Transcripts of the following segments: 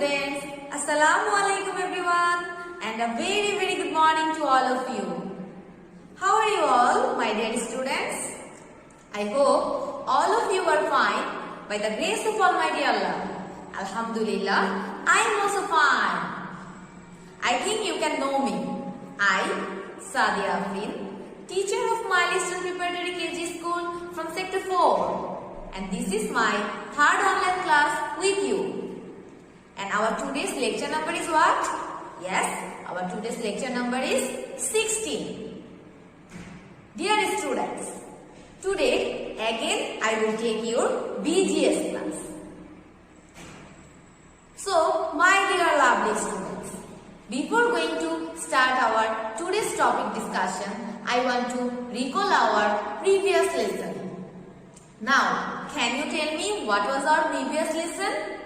students, Assalamu alaikum everyone and a very good morning to all of you. How are you all, my dear students? I hope all of you are fine by the grace of Almighty Allah. Alhamdulillah, I am also fine. I think you can know me. I, Sadia Afrin, teacher of Milestone Preparatory KG School from Sector 4. And this is my third online class with you. And our today's lecture number is what? Yes, our today's lecture number is 16. Dear students, today again I will take your BGS class. So, my dear lovely students, before going to start our today's topic discussion, I want to recall our previous lesson. Now, can you tell me what was our previous lesson?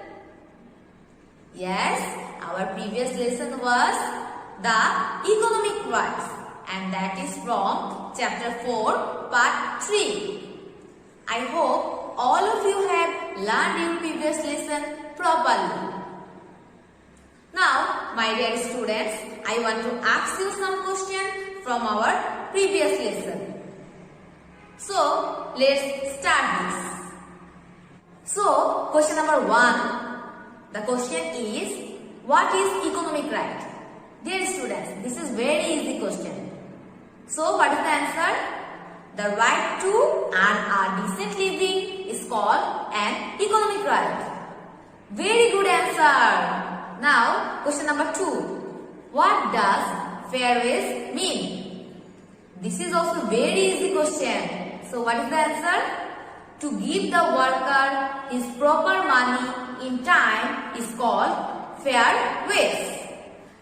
Yes, our previous lesson was the economic rights, and that is from chapter 4, part 3. I hope all of you have learned your previous lesson properly. Now, my dear students, I want to ask you some questions from our previous lesson. So, let's start this. So, question number 1. The question is, what is economic right? Dear students, this is very easy question. So, what is the answer? The right to earn a decent living is called an economic right. Very good answer. Now, question number 2. What does fair wage mean? This is also very easy question. So, what is the answer? To give the worker his proper money in time is called fair wage.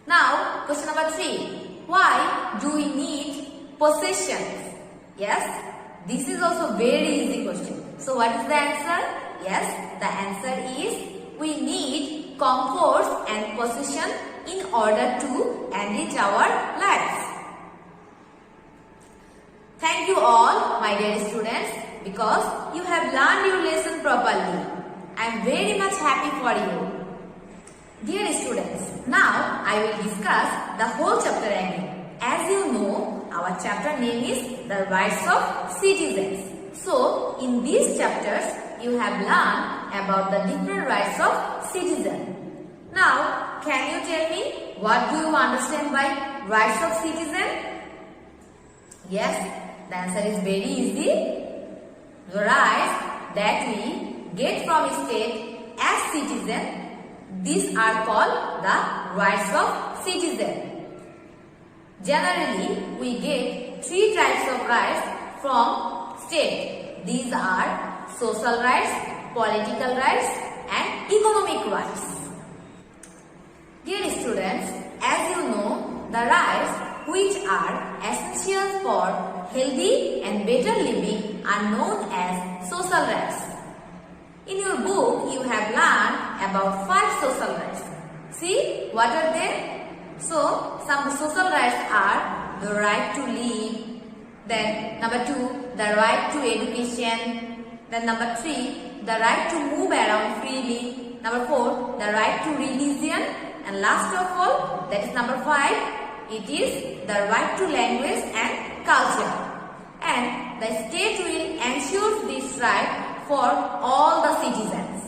Now, question number 3. Why do we need possessions? Yes, this is also very easy question. So, what is the answer? Yes, the answer is we need comforts and possession in order to enrich our lives. Thank you all, my dear students, because you have learned your lesson properly. I am very much happy for you. Dear students, now I will discuss the whole chapter again. As you know, our chapter name is The Rights of Citizens. So, in these chapters, you have learned about the different rights of citizens. Now, can you tell me what do you understand by rights of citizen? Yes, the answer is very easy. The rights that we get from state as citizen, these are called the rights of citizen. Generally, we get 3 types of rights from state. These are social rights, political rights and economic rights. Dear students, as you know, the rights which are essential for healthy and better living are known as social rights. In your book, you have learned about 5 social rights. See, what are they? So, some social rights are the right to live, then number 2, the right to education, then number 3, the right to move around freely, number 4, the right to religion, and last of all, that is number 5, it is the right to language and culture. And the state will ensure this right for all the citizens.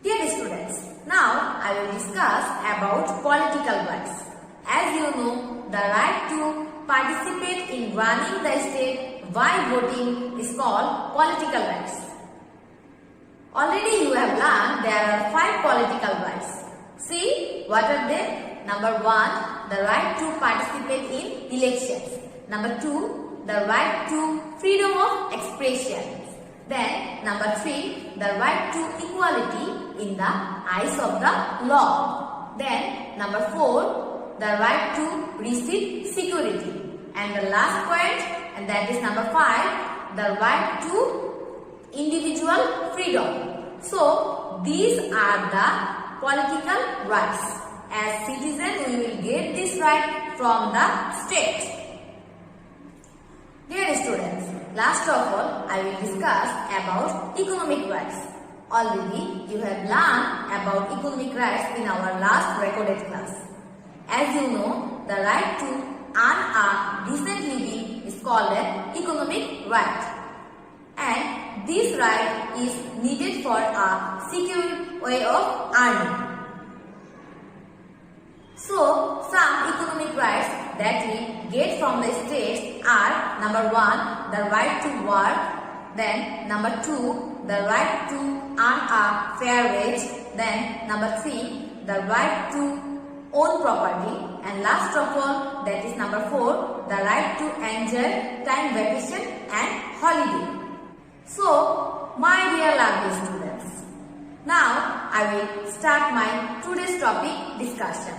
Dear students, now I will discuss about political rights. As you know, the right to participate in running the state by voting is called political rights. Already you have learned there are 5 political rights. See, what are they? Number 1, the right to participate in elections. Number 2, the right to freedom of expression. Then, number 3, the right to equality in the eyes of the law. Then, number 4, the right to receive security. And the last point, and that is number 5, the right to individual freedom. So, these are the political rights. As citizens, we will get this right from the state. Dear students, last of all, I will discuss about economic rights. Already you have learned about economic rights in our last recorded class. As you know, the right to earn a decent living is called an economic right. And this right is needed for a secure way of earning. So, some economic rights that we get from the state are: number 1, the right to work; then number 2, the right to earn a fair wage; then number 3, the right to own property; and last of all, that is number 4, the right to enjoy time vacation and holiday. So, my dear lovely students, now I will start my today's topic discussion.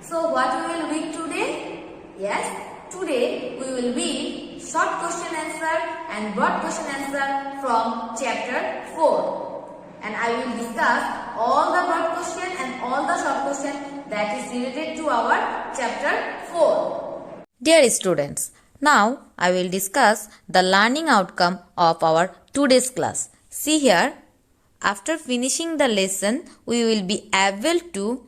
So, what we will read today? Yes, today we will read short question answer and broad question answer from chapter 4. And I will discuss all the broad question and all the short question that is related to our chapter 4. Dear students, now I will discuss the learning outcome of our today's class. See here, after finishing the lesson, we will be able to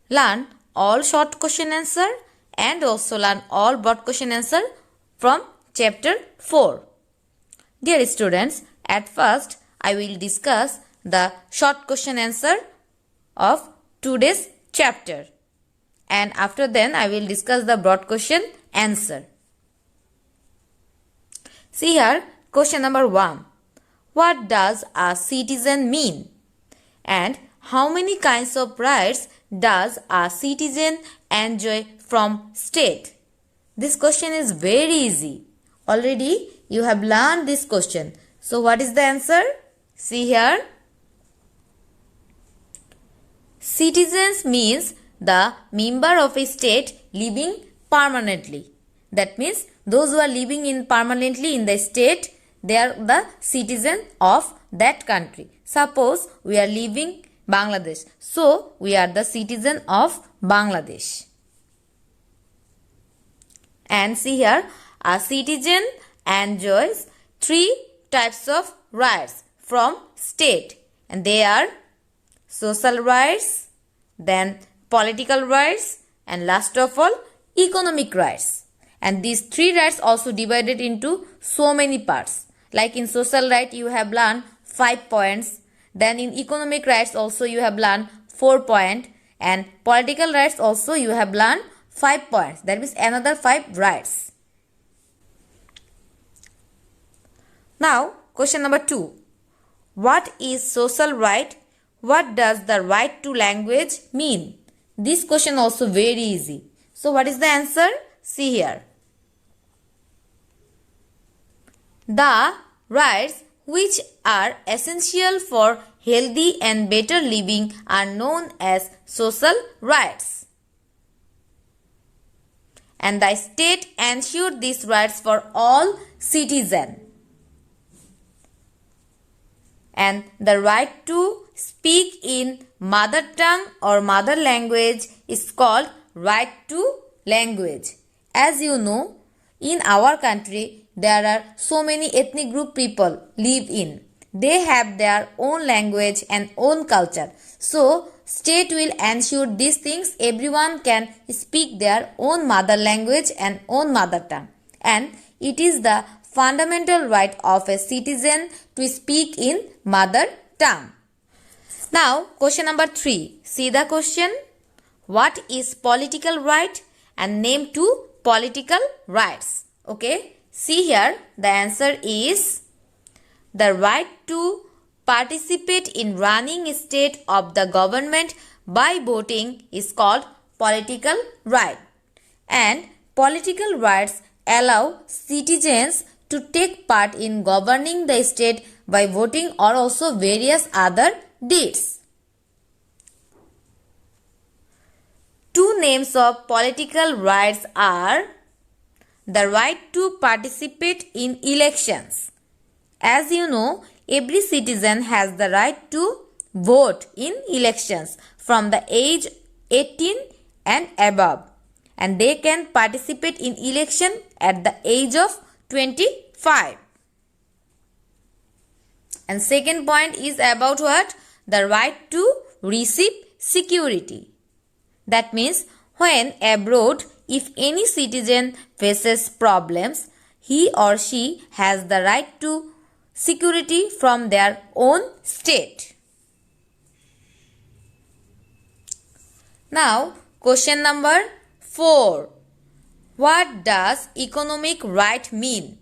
learn all short question answer and also learn all broad question answer from chapter 4. Dear students, at first I will discuss the short question answer of today's chapter, and after then I will discuss the broad question answer. See here, question number 1. What does a citizen mean? And how many kinds of rights does a citizen enjoy from state? This question is very easy. Already you have learned this question. So what is the answer? See here. Citizens means the member of a state living permanently. That means those who are living permanently in the state, they are the citizen of that country. Suppose we are living Bangladesh. So, we are the citizen of Bangladesh. And see here, a citizen enjoys 3 types of rights from state. And they are social rights, then political rights, and last of all, economic rights. And these 3 rights also divided into so many parts. Like in social right, you have learned 5 points. Then in economic rights also you have learned 4 points, and political rights also you have learned 5 points. That means another 5 rights. Now question number 2. What is social right? What does the right to language mean? This question also very easy. So what is the answer? See here. The rights which are essential for healthy and better living are known as social rights. And the state ensured these rights for all citizens. And the right to speak in mother tongue or mother language is called right to language. As you know, in our country, there are so many ethnic group people live in. They have their own language and own culture. So, state will ensure these things. Everyone can speak their own mother language and own mother tongue. And it is the fundamental right of a citizen to speak in mother tongue. Now, question number 3. See the question. What is political right? And name 2 political rights. Okay. See here, the answer is the right to participate in running state of the government by voting is called political right. And political rights allow citizens to take part in governing the state by voting or also various other deeds. 2 names of political rights are the right to participate in elections. As you know, every citizen has the right to vote in elections from the age 18 and above, and they can participate in election at the age of 25. And second point is about what? The right to receive security. That means when abroad, if any citizen faces problems, he or she has the right to security from their own state. Now, question number 4. What does economic right mean?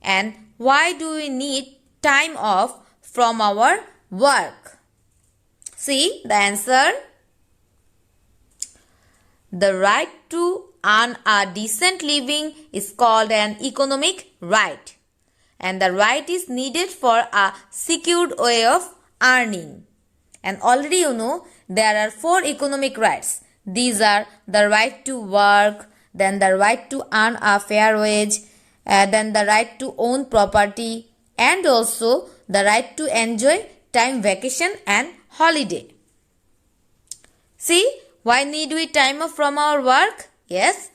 And why do we need time off from our work? See the answer. The right to earn a decent living is called an economic right. And the right is needed for a secured way of earning. And already you know there are 4 economic rights. These are the right to work, then the right to earn a fair wage, then the right to own property, and also the right to enjoy time vacation and holiday. See, why need we time off from our work? Yes,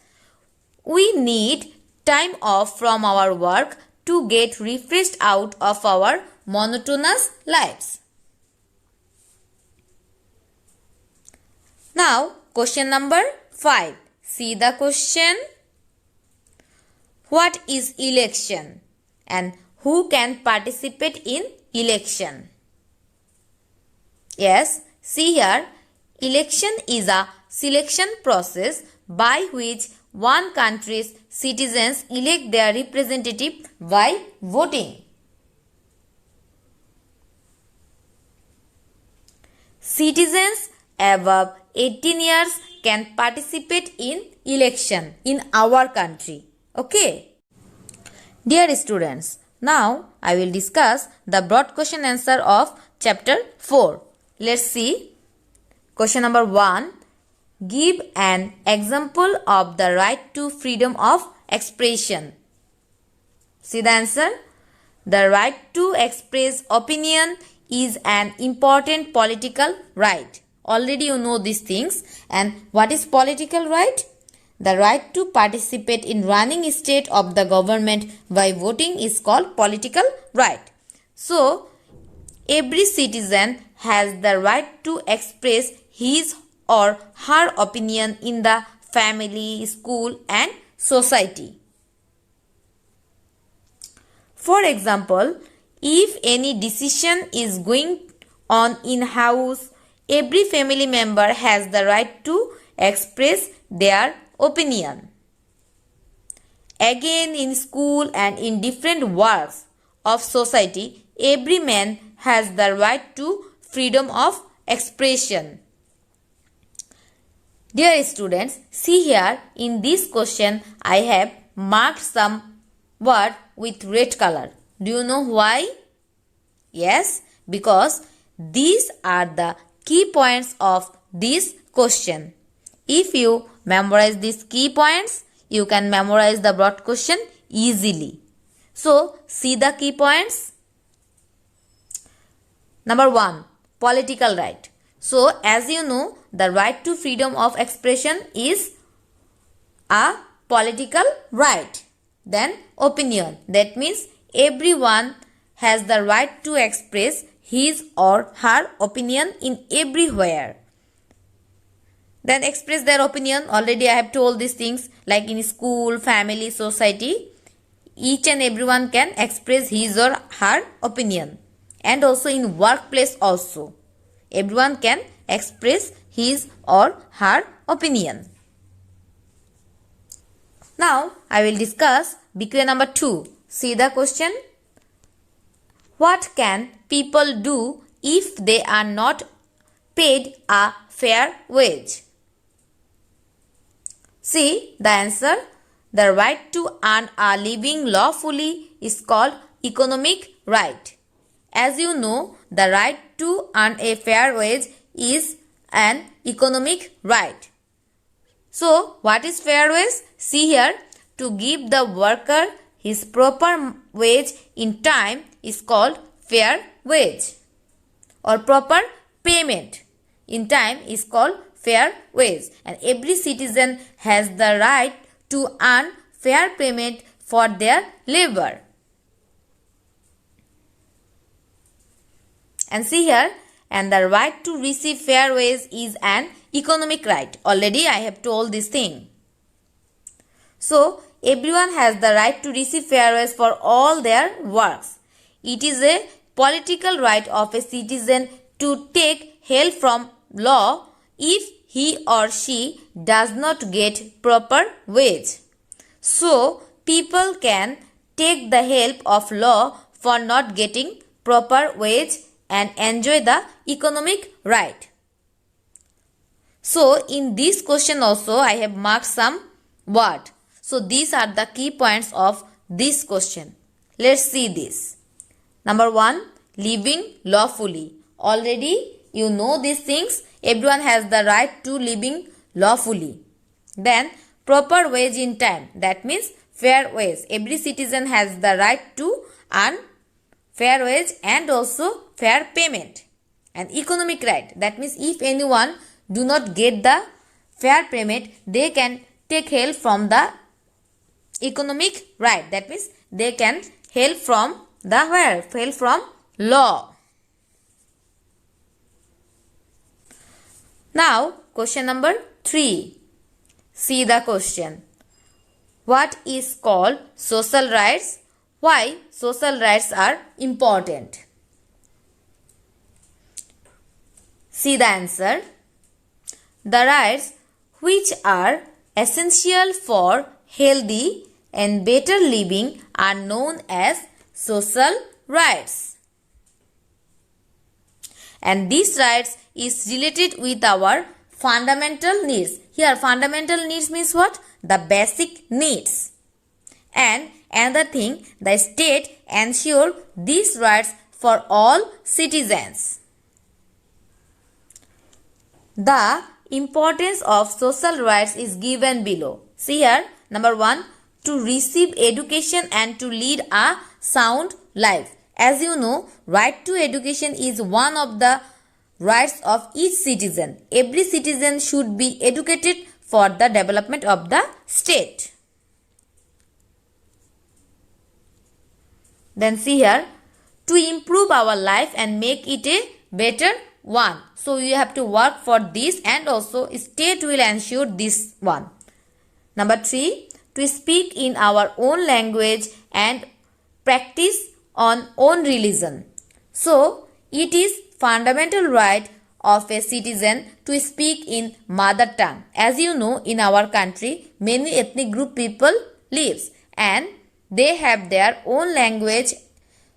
we need time off from our work to get refreshed out of our monotonous lives. Now, question number 5. See the question. What is election and who can participate in election? Yes, see here, election is a selection process by which one country's citizens elect their representative by voting. Citizens above 18 years can participate in election in our country. Okay. Dear students, now I will discuss the broad question answer of chapter 4. Let's see. Question number 1. Give an example of the right to freedom of expression. See the answer. The right to express opinion is an important political right. Already you know these things. And what is political right? The right to participate in running state of the government by voting is called political right. So, every citizen has the right to express his or her opinion in the family, school and society. For example, if any decision is going on in house, every family member has the right to express their opinion. Again, in school and in different works of society, every man has the right to freedom of expression. Dear students, see here in this question I have marked some word with red color. Do you know why? Yes, because these are the key points of this question. If you memorize these key points, you can memorize the broad question easily. So, see the key points. Number 1, political right. So, as you know, the right to freedom of expression is a political right. Then, opinion. That means everyone has the right to express his or her opinion in everywhere. Then express their opinion. Already I have told these things like in school, family, society. Each and everyone can express his or her opinion. And also in workplace also. Everyone can express his or her opinion. Now I will discuss BQA number 2. See the question. What can people do if they are not paid a fair wage? See the answer. The right to earn a living lawfully is called economic right. As you know, the right to earn a fair wage is an economic right. So, what is fair wage? See here, to give the worker his proper wage in time is called fair wage, or proper payment in time is called fair wage, and every citizen has the right to earn fair payment for their labor. And see here, and the right to receive fair wage is an economic right. Already I have told this thing. So, everyone has the right to receive fair wage for all their works. It is a political right of a citizen to take help from law if he or she does not get proper wage. So, people can take the help of law for not getting proper wage and enjoy the economic right. So, in this question also I have marked some word. So, these are the key points of this question. Let's see this. Number 1, living lawfully. Already you know these things. Everyone has the right to living lawfully. Then, proper wage in time. That means fair wage. Every citizen has the right to earn fair wage and also fair payment. And economic right. That means if anyone do not get the fair payment, they can take help from the economic right. That means they can help from the where? Help from law. Now, question number 3. See the question. What is called social rights? Why social rights are important? See the answer. The rights which are essential for healthy and better living are known as social rights. And these rights is related with our fundamental needs. Here fundamental needs means what? The basic needs. And another thing, the state ensure these rights for all citizens. The importance of social rights is given below. See here, number 1, to receive education and to lead a sound life. As you know, right to education is one of the rights of each citizen. Every citizen should be educated for the development of the state. Then see here, to improve our life and make it a better one. So you have to work for this and also state will ensure this one. Number 3, to speak in our own language and practice on own religion. So it is fundamental right of a citizen to speak in mother tongue. As you know, in our country, many ethnic group people lives and they have their own language,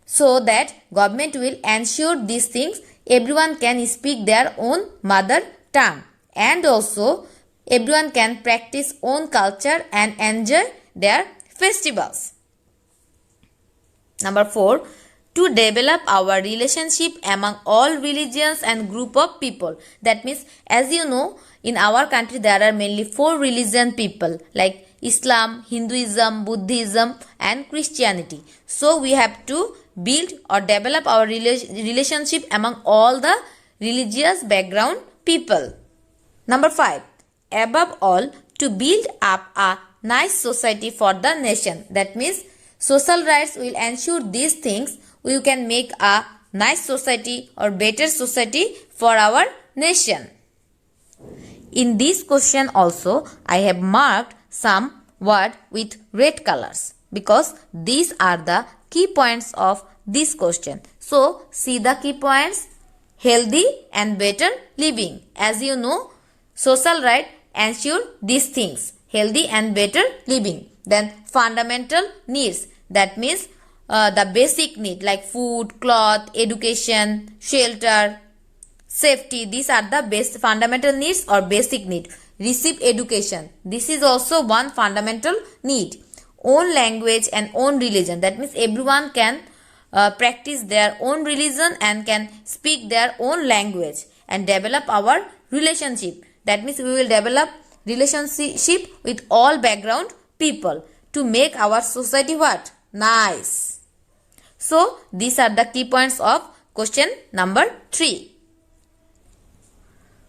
so that government will ensure these things. Everyone can speak their own mother tongue and also everyone can practice own culture and enjoy their festivals. Number 4, to develop our relationship among all religions and group of people. That means, as you know, in our country there are mainly 4 religion people like Islam, Hinduism, Buddhism and Christianity. So we have to build or develop our relationship among all the religious background people. Number 5, above all, to build up a nice society for the nation. That means social rights will ensure these things. We can make a nice society or better society for our nation. In this question also, I have marked some word with red colors because these are the key points of this question. So, see the key points. Healthy and better living. As you know, social right ensure these things. Healthy and better living. Then fundamental needs. That means the basic need like food, cloth, education, shelter, safety. These are the best fundamental needs or basic need. Receive education. This is also one fundamental need. Own language and own religion. That means everyone can practice their own religion and can speak their own language and develop our relationship. That means we will develop relationship with all background people to make our society what? Nice. So these are the key points of question number 3.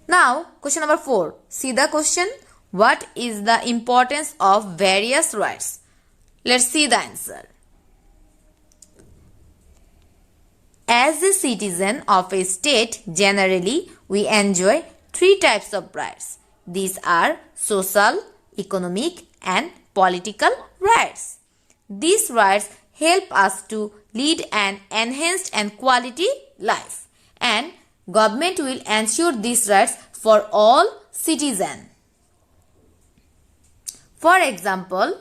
Now question number 4. See the question. What is the importance of various rights? Let's see the answer. As a citizen of a state, generally we enjoy three types of rights. These are social, economic and political rights. These rights help us to lead an enhanced and quality life, and government will ensure these rights for all citizens. For example,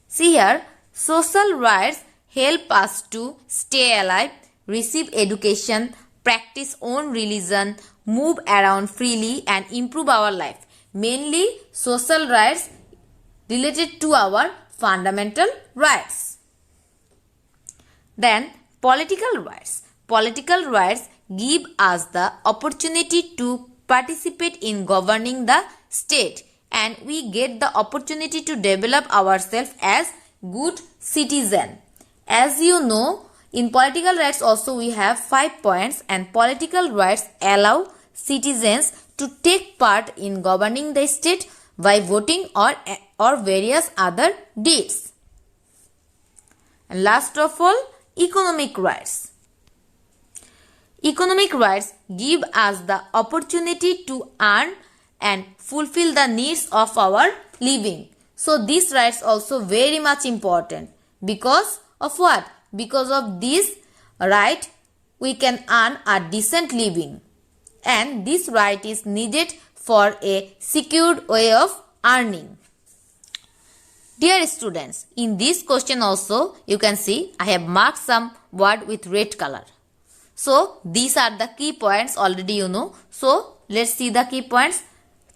see here, social rights help us to stay alive, receive education, practice own religion, move around freely and improve our life. Mainly social rights related to our fundamental rights. Then political rights. Political rights give us the opportunity to participate in governing the state, and we get the opportunity to develop ourselves as good citizen. As you know, in political rights also we have 5 points, and political rights allow citizens to take part in governing the state by voting or various other deeds. And last of all, economic rights. Economic rights give us the opportunity to earn and fulfill the needs of our living. So these rights also very much important. Because of what? Because of this right we can earn a decent living, and this right is needed for a secured way of earning. Dear students, in this question also you can see I have marked some word with red color. So these are the key points, already you know. So let's see the key points.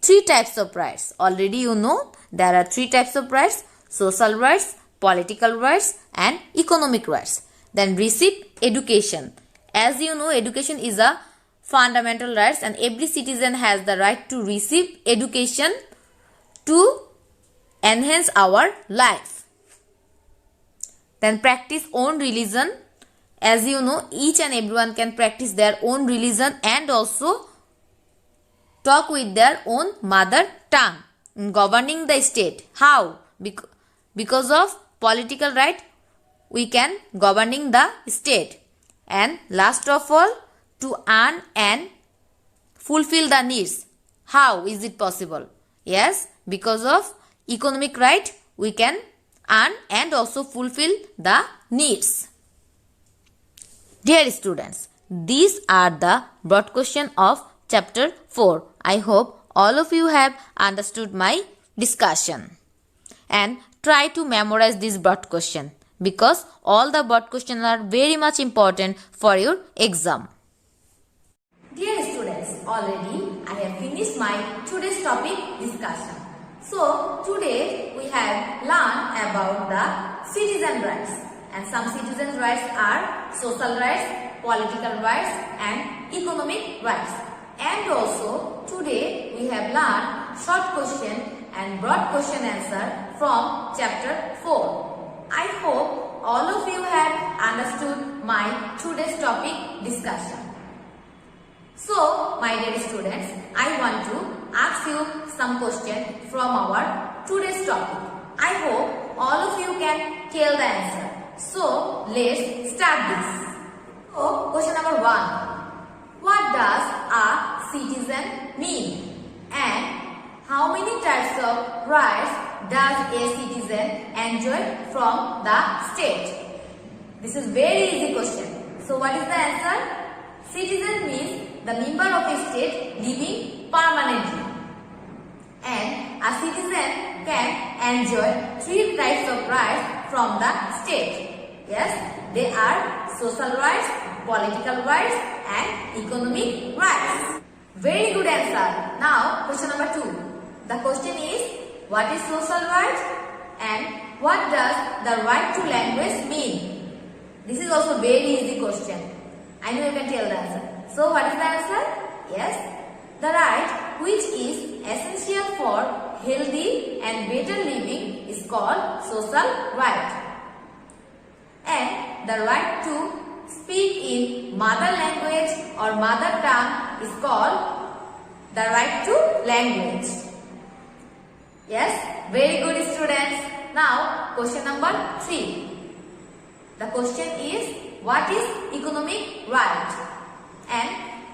Three types of rights. Already you know there are three types of rights: social rights, political rights and economic rights. Then receive education. As you know, education is a fundamental rights, and every citizen has the right to receive education to enhance our life. Then practice own religion. As you know, each and everyone can practice their own religion and also talk with their own mother tongue in governing the state. How? Because of political right we can governing the state. And last of all, to earn and fulfill the needs. How is it possible? Yes, because of economic right we can earn and also fulfill the needs. Dear students, these are the broad question of chapter 4. I hope all of you have understood my discussion, and try to memorize this broad question, because all the broad questions are very much important for your exam. Dear students, already I have finished my today's topic discussion. So today we have learned about the citizen rights, and some citizen rights are social rights, political rights and economic rights. And also today we have learned short question and broad question answer from chapter 4. I hope all of you have understood my today's topic discussion. So my dear students, I want to ask you some question from our today's topic. I hope all of you can tell the answer. So let's start this. So question number 1. What does a citizen mean? And how many types of rights does a citizen enjoy from the state? This is very easy question. So what is the answer? Citizen means the member of a state living permanently. And a citizen can enjoy three types of rights from the state. Yes, they are social rights, political rights and economic rights. Very good answer. Now question number 2. The question is, what is social rights and what does the right to language mean? This is also very easy question. I know you can tell the answer. So what is the answer? Yes, the right which is essential for healthy and better living is called social right. And the right to speak in mother language or mother tongue is called the right to language. Yes, very good students. Now question number 3. The question is, what is economic right? And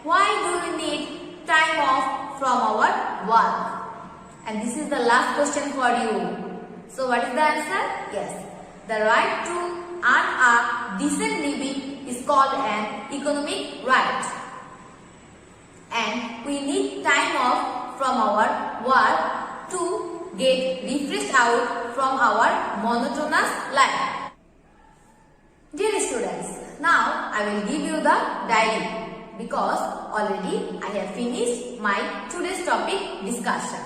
why do we need time off from our work? And this is the last question for you. So what is the answer? Yes. The right to earn a decent living is called an economic right. And we need time off from our work to get refreshed out from our monotonous life. Dear students, now I will give you the diary because already I have finished my today's topic discussion.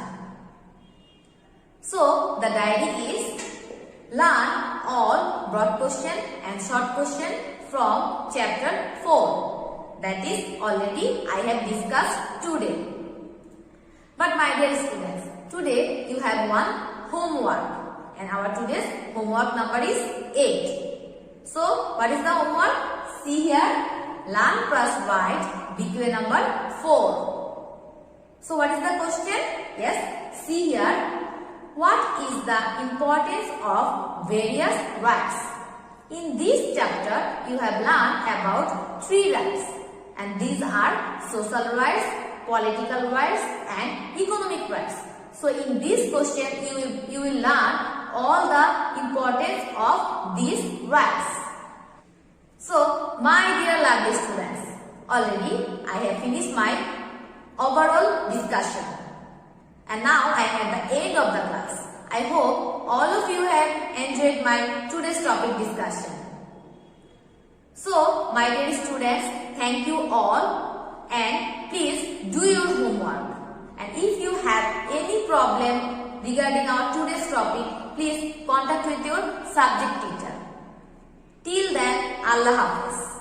So the diary is learn all broad question and short question from chapter 4. That is already I have discussed today. But my dear students, today you have one homework and our today's homework number is 8. So what is the homework? See here, learn plus write BQA number 4. So what is the question? Yes, see here. What is the importance of various rights? In this chapter, you have learned about 3 rights, and these are social rights, political rights, and economic rights. So, in this question, you will learn all the importance of these rights. So, my dear lovely students, already I have finished my overall discussion. And now I am at the end of the class. I hope all of you have enjoyed my today's topic discussion. So, my dear students, thank you all and please do your homework. And if you have any problem regarding our today's topic, please contact with your subject teacher. Till then, Allah Hafiz.